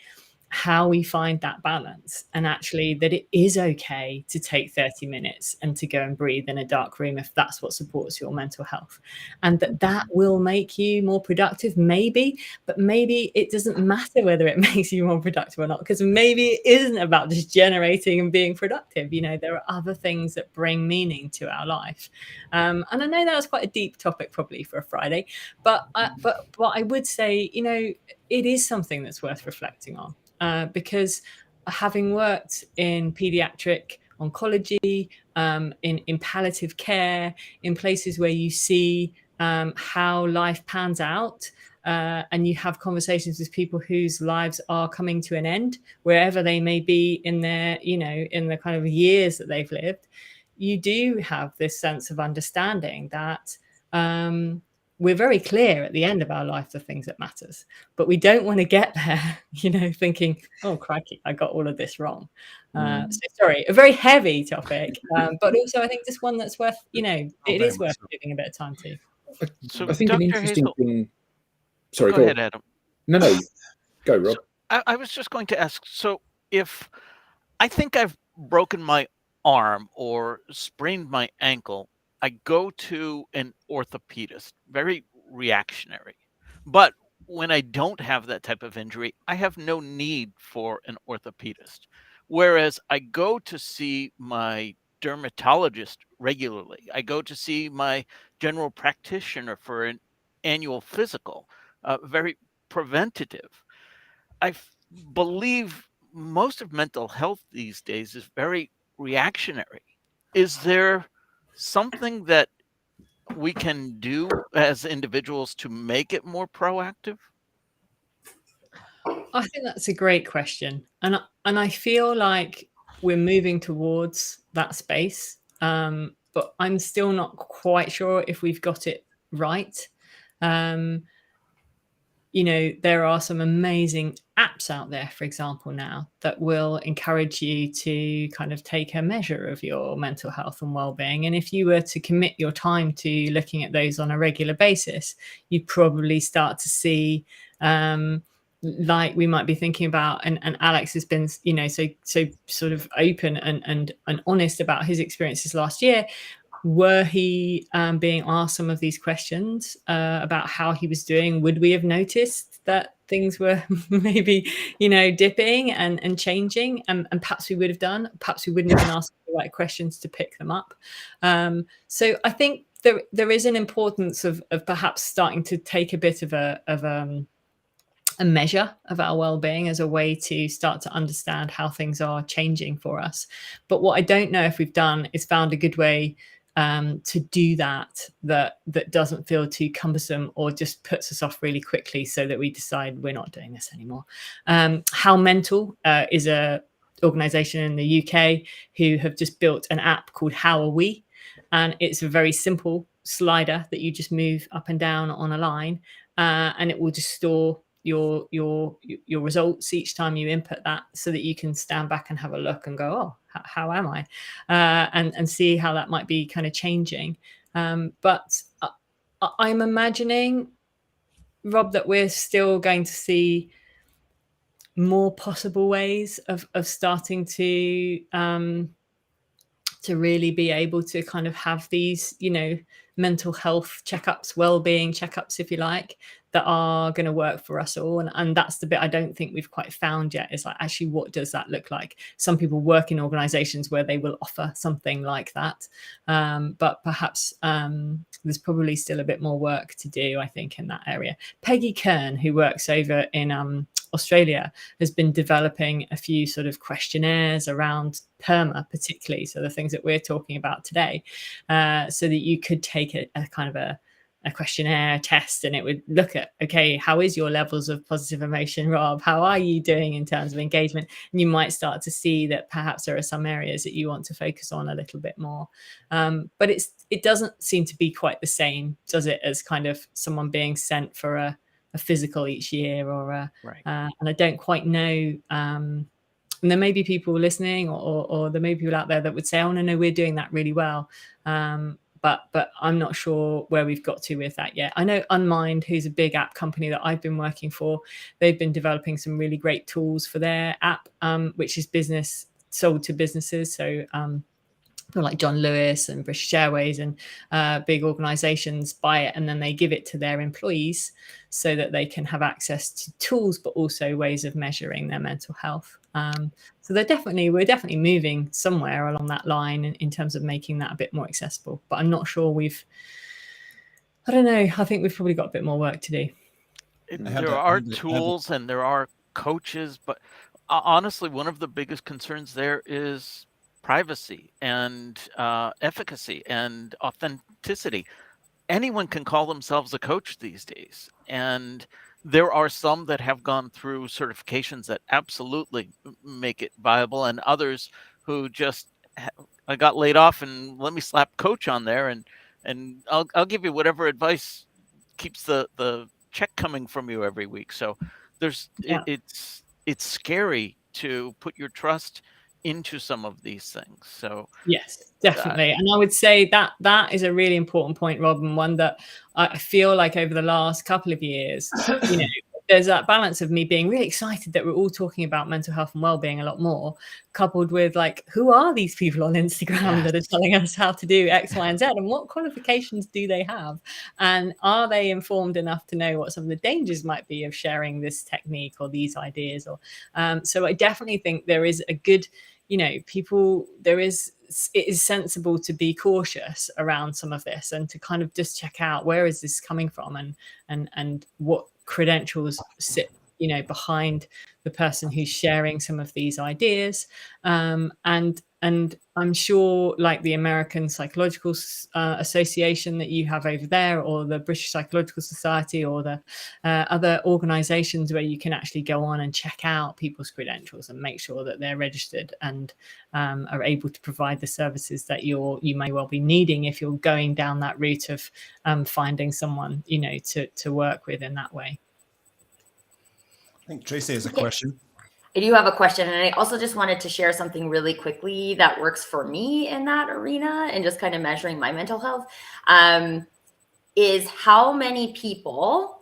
how we find that balance, and actually that it is okay to take 30 minutes and to go and breathe in a dark room if that's what supports your mental health, and that will make you more productive, maybe, but maybe it doesn't matter whether it makes you more productive or not, because maybe it isn't about just generating and being productive. There are other things that bring meaning to our life, and I know that was quite a deep topic probably for a Friday, but I would say it is something that's worth reflecting on. Because having worked in pediatric oncology, in palliative care, in places where you see how life pans out, and you have conversations with people whose lives are coming to an end, wherever they may be in their, in the kind of years that they've lived, you do have this sense of understanding that we're very clear at the end of our life the things that matters, but we don't want to get there, thinking, oh crikey, I got all of this wrong. So sorry, a very heavy topic, but also I think just one that's worth, it is worth giving a bit of time to. So I think Dr. an interesting Hazel, thing. Sorry, go ahead, Adam. No, go, Rob. So I was just going to ask, so if I think I've broken my arm or sprained my ankle, I go to an orthopedist, very reactionary. But when I don't have that type of injury, I have no need for an orthopedist. Whereas I go to see my dermatologist regularly, I go to see my general practitioner for an annual physical, very preventative. I believe most of mental health these days is very reactionary. Is there something that we can do as individuals to make it more proactive? I think that's a great question, and I feel like we're moving towards that space, but I'm still not quite sure if we've got it right. There are some amazing apps out there, for example, now that will encourage you to kind of take a measure of your mental health and well-being. And if you were to commit your time to looking at those on a regular basis, you'd probably start to see, like we might be thinking about, and Alex has been, so sort of open and honest about his experiences last year. Were he being asked some of these questions about how he was doing, would we have noticed that things were maybe, dipping and changing? And perhaps we would have done. Perhaps we wouldn't have been asked the right questions to pick them up. So I think there is an importance of perhaps starting to take a bit of a measure of our well-being as a way to start to understand how things are changing for us. But what I don't know if we've done is found a good way to do that doesn't feel too cumbersome or just puts us off really quickly so that we decide we're not doing this anymore. How Mental is a organization in the UK who have just built an app called How Are We? And it's a very simple slider that you just move up and down on a line, and it will just store your results each time you input that, so that you can stand back and have a look and go, oh, how am I, and see how that might be kind of changing. But I'm imagining, Rob, that we're still going to see more possible ways of starting to really be able to kind of have these, mental health checkups, well-being checkups, if you like, that are going to work for us all. And that's the bit I don't think we've quite found yet, is like, actually, what does that look like? Some people work in organizations where they will offer something like that. But perhaps there's probably still a bit more work to do, I think, in that area. Peggy Kern, who works over in Australia, has been developing a few sort of questionnaires around PERMA, particularly, so the things that we're talking about today, so that you could take a kind of a questionnaire test, and it would look at, okay, how is your levels of positive emotion, Rob? How are you doing in terms of engagement? And you might start to see that perhaps there are some areas that you want to focus on a little bit more. But it doesn't seem to be quite the same, does it, as kind of someone being sent for a physical each year, or right. And I don't quite know. And there may be people listening, or there may be people out there that would say, oh, no, we're doing that really well. But I'm not sure where we've got to with that yet. I know Unmind, who's a big app company that I've been working for, they've been developing some really great tools for their app, which is sold to businesses. So people like John Lewis and British Airways and big organizations buy it, and then they give it to their employees so that they can have access to tools, but also ways of measuring their mental health. So we're definitely moving somewhere along that line in terms of making that a bit more accessible. But I'm not sure I don't know. I think we've probably got a bit more work to do. There are tools and there are coaches, but honestly, one of the biggest concerns there is privacy and efficacy and authenticity. Anyone can call themselves a coach these days, and there are some that have gone through certifications that absolutely make it viable, and others who just I got laid off, and let me slap coach on there, and I'll give you whatever advice keeps the check coming from you every week. So it's scary to put your trust into some of these things. So yes, definitely. And I would say that is a really important point, Rob, and one that I feel like over the last couple of years, there's that balance of me being really excited that we're all talking about mental health and well-being a lot more, coupled with like, who are these people on Instagram that are telling us how to do X, Y, and Z, and what qualifications do they have? And are they informed enough to know what some of the dangers might be of sharing this technique or these ideas? Or so I definitely think there is a good, it is sensible to be cautious around some of this and to kind of just check out where is this coming from and what credentials sit behind the person who's sharing some of these ideas, and I'm sure, like the American Psychological Association that you have over there, or the British Psychological Society, or the other organizations where you can actually go on and check out people's credentials and make sure that they're registered and are able to provide the services that you may well be needing if you're going down that route of finding someone to work with in that way. I think Tracy has a question. I do have a question, and I also just wanted to share something really quickly that works for me in that arena and just kind of measuring my mental health, is how many people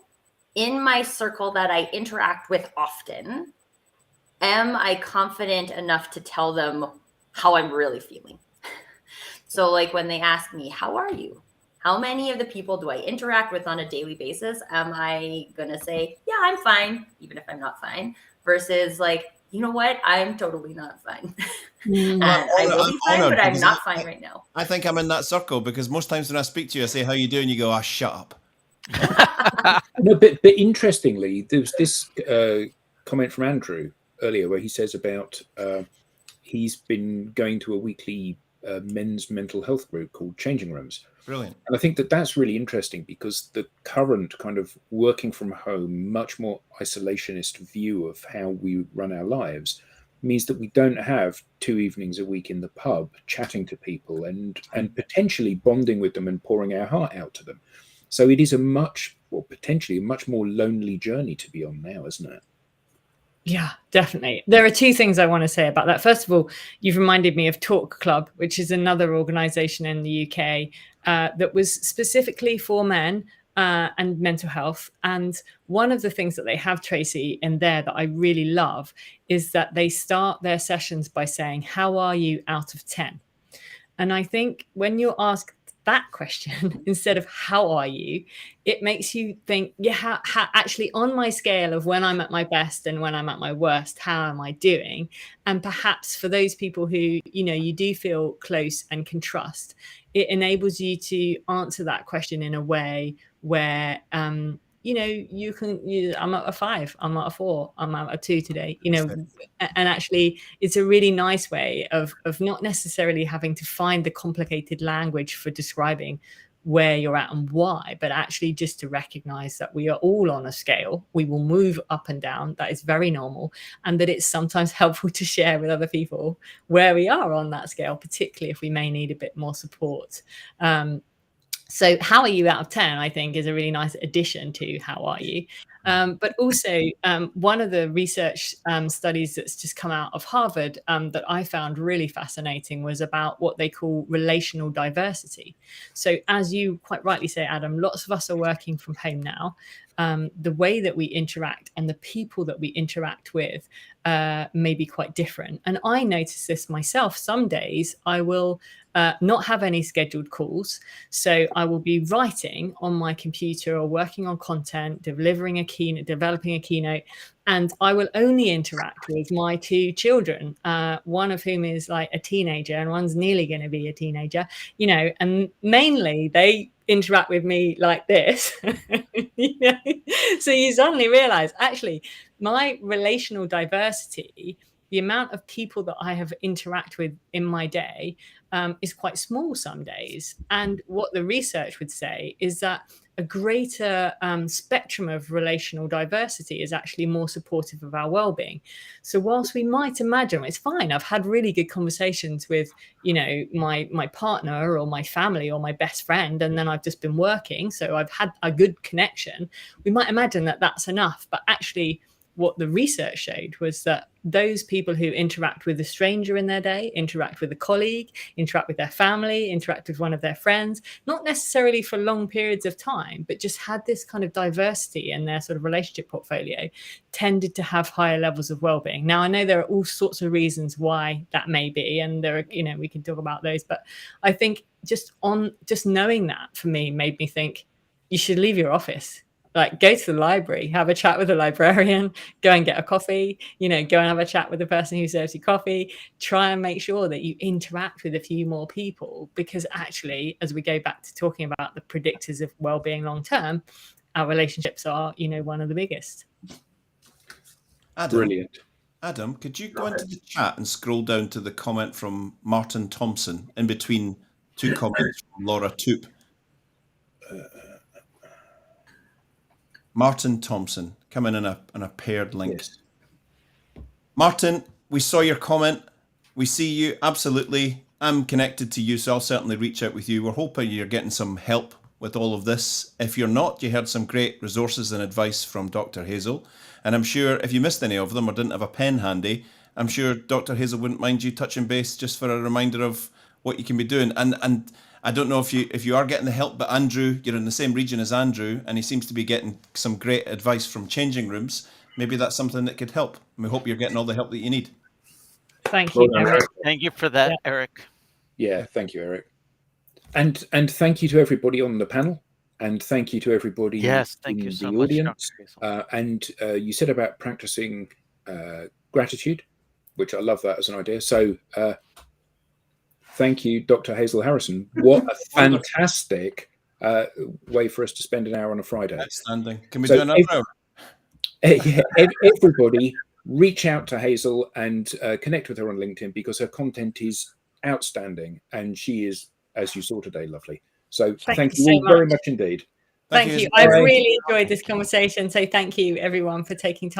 in my circle that I interact with often am I confident enough to tell them how I'm really feeling. So like when they ask me, how are you? How many of the people do I interact with on a daily basis am I going to say, yeah, I'm fine, even if I'm not fine, versus like, you know what, I'm totally not fine. And I will be fine, but I'm not fine right now. I think I'm in that circle because most times when I speak to you, I say, how you doing? You go, ah, shut up. No, but interestingly, there was this comment from Andrew earlier where he says about he's been going to a weekly men's mental health group called Changing Rooms. Brilliant. And I think that that's really interesting because the current kind of working from home, much more isolationist view of how we run our lives means that we don't have 2 evenings a week in the pub chatting to people and potentially bonding with them and pouring our heart out to them. So it is potentially a much more lonely journey to be on now, isn't it? Yeah, definitely. There are 2 things I want to say about that. First of all, you've reminded me of Talk Club, which is another organization in the UK that was specifically for men and mental health. And one of the things that they have, Tracy, in there that I really love is that they start their sessions by saying, how are you out of 10? And I think when you're asked that question instead of how are you, it makes you think, yeah, how actually on my scale of when I'm at my best and when I'm at my worst, how am I doing? And perhaps for those people who you do feel close and can trust, it enables you to answer that question in a way where you can, I'm at a 5, I'm at a 4, I'm at a 2 today, and actually it's a really nice way of not necessarily having to find the complicated language for describing where you're at and why, but actually just to recognize that we are all on a scale. We will move up and down. That is very normal. And that it's sometimes helpful to share with other people where we are on that scale, particularly if we may need a bit more support. So how are you out of 10, I think, is a really nice addition to how are you. But also one of the research studies that's just come out of Harvard that I found really fascinating was about what they call relational diversity. So as you quite rightly say, Adam, lots of us are working from home now. The way that we interact and the people that we interact with may be quite different. And I notice this myself. Some days I will not have any scheduled calls. So I will be writing on my computer or working on content, developing a keynote, and I will only interact with my 2 children, one of whom is like a teenager and one's nearly going to be a teenager, and mainly they interact with me like this. So you suddenly realize, actually, my relational diversity, the amount of people that I have interact with in my day is quite small some days. And what the research would say is that a greater spectrum of relational diversity is actually more supportive of our well-being. So whilst we might imagine it's fine, I've had really good conversations with, you know, my partner or my family or my best friend, and then I've just been working, so I've had a good connection. We might imagine that that's enough, but actually what the research showed was that those people who interact with a stranger in their day, interact with a colleague, interact with their family, interact with one of their friends, not necessarily for long periods of time, but just had this kind of diversity in their sort of relationship portfolio, tended to have higher levels of well-being. Now, I know there are all sorts of reasons why that may be, and there are, you know, we can talk about those, but I think just knowing that for me made me think you should leave your office. Like, go to the library, have a chat with a librarian, go and get a coffee, you know, go and have a chat with the person who serves you coffee. Try and make sure that you interact with a few more people, because actually, as we go back to talking about the predictors of well-being long term, our relationships are, you know, one of the biggest. Brilliant. Adam, could you go into the chat and scroll down to the comment from Martin Thompson in between two comments from Laura Toop? Martin Thompson, coming in a paired link. Yes. Martin, we saw your comment. We see you, absolutely. I'm connected to you, so I'll certainly reach out with you. We're hoping you're getting some help with all of this. If you're not, you heard some great resources and advice from Dr. Hazel. And I'm sure if you missed any of them or didn't have a pen handy, I'm sure Dr. Hazel wouldn't mind you touching base just for a reminder of what you can be doing. And I don't know if you are getting the help, but Andrew, you're in the same region as Andrew, and he seems to be getting some great advice from changing rooms. Maybe that's something that could help. We hope you're getting all the help that you need. Thank you, Eric. Thank you for that, Eric. Yeah, thank you, Eric. And thank you to everybody on the panel, and thank you to everybody Yes, thank in you so the much, audience. Dr. Hazel. You said about practicing gratitude, which I love that as an idea. So thank you, Dr. Hazel Harrison. What a fantastic way for us to spend an hour on a Friday. Outstanding. Can we do another hour? Yeah, everybody reach out to Hazel and connect with her on LinkedIn, because her content is outstanding, and she is, as you saw today, lovely. So thank you all very much indeed. Thank you. I've really enjoyed this conversation. So thank you, everyone, for taking time.